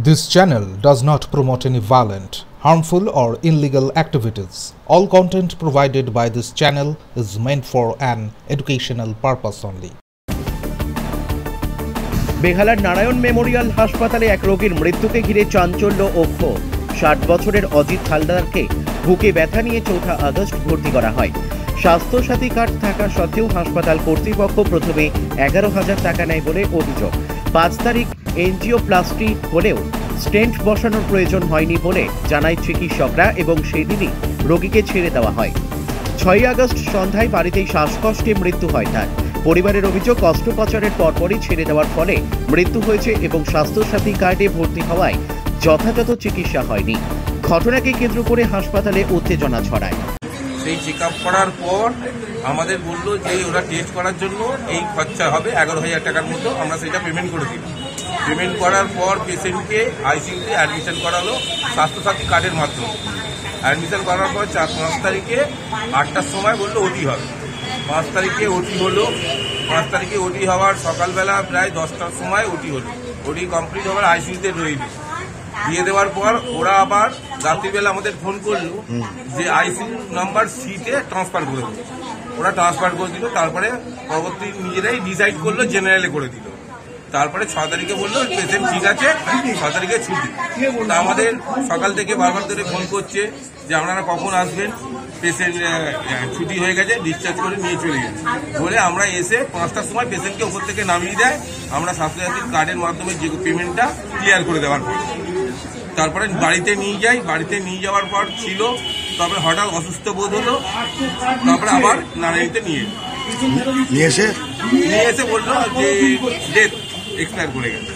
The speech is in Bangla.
This channel does not promote any violent, harmful or illegal activities. All content provided by this channel is meant for an educational purpose only. বেহালার নারায়ণ মেমোরিয়াল হাসপাতালে এক রোগীর মৃত্যুকে ঘিরে চাঞ্চল্য ও ক্ষোভ। 60 বছরের অজিত হালদারকে বুকে ব্যথা নিয়ে 4 আগস্ট ভর্তি করা হয়। স্বাস্থ্যসাথী কার্ড থাকা সত্ত্বেও হাসপাতাল কর্তৃপক্ষ প্রথমে 11,000 টাকা নেয় বলে অভিযোগ। 5 তারিখ এনজিওপ্লাস্টি হলেও স্টেন্ট বসানোর প্রয়োজন হয়নি বলে জানায় চিকিৎসকরা এবং সেদিনই রোগীকে ছেড়ে দেওয়া হয়। 6 আগস্ট সন্ধ্যায় বাড়িতেই শ্বাসকষ্টে মৃত্যু হয় তার। পরিবারের অভিযোগ, অস্ত্রোপচারের পরপরই ছেড়ে দেওয়ার ফলে মৃত্যু হয়েছে এবং স্বাস্থ্যসাথী কার্ডে ভর্তি হওয়ায় যথাযথ চিকিৎসা হয়নি। ঘটনাকে কেন্দ্র করে হাসপাতালে উত্তেজনা ছড়ায়। সেই চেক আপ করার পর আমাদের বললো যে ওরা টেস্ট করার জন্য এই খরচা হবে 11,000 টাকার মতো। আমরা সেটা পেমেন্ট করে দিই। পেমেন্ট করার পর পেশেন্টকে আইসিইউতে অ্যাডমিশন করালো স্বাস্থ্যসাথী কার্ডের মাধ্যমে। অ্যাডমিশন করার পর 5 তারিখে 8টার সময় বললো ওটি হবে। 5 তারিখে ওটি হলো। 5 তারিখে ওটি হওয়ার সকালবেলা প্রায় 10টার সময় ওটি হলো। ওটি কমপ্লিট হওয়ার আইসিইউতে রইল। দিয়ে দেওয়ার পর ওরা আবার রাত্রিবেলা আমাদের ফোন করলো যে আইসিইউ নাম্বার সিতে ট্রান্সফার করে দিল। ওরা ট্রান্সফার করে দিল। তারপরে পরবর্তী নিজেরাই ডিসাইড করলো জেনারেলে করে দিল। তারপরে 6 তারিখে বললো পেশেন্ট ঠিক আছে, 6 তারিখে ছুটি। তা আমাদের সকাল থেকে বারবার ধরে ফোন করছে যে আপনারা কখন আসবেন, পেশেন্ট ছুটি হয়ে গেছে, ডিসচার্জ করে নিয়ে চলে গেছে বলে আমরা এসে 5টার সময় পেশেন্টকে ওপর থেকে নামিয়ে দেয়। আমরা স্বাস্থ্যসাথী কার্ডের মাধ্যমে যে পেমেন্টটা ক্লিয়ার করে দেওয়ার পর তারপরে বাড়িতে নিয়ে যাই। বাড়িতে নিয়ে যাওয়ার পর ছিল, তারপরে হঠাৎ অসুস্থ বোধ হলো। তারপরে আবার নারায়ণীতে নিয়ে এসে বললো যে ডেথ এক্সপায়ার করে গেছে।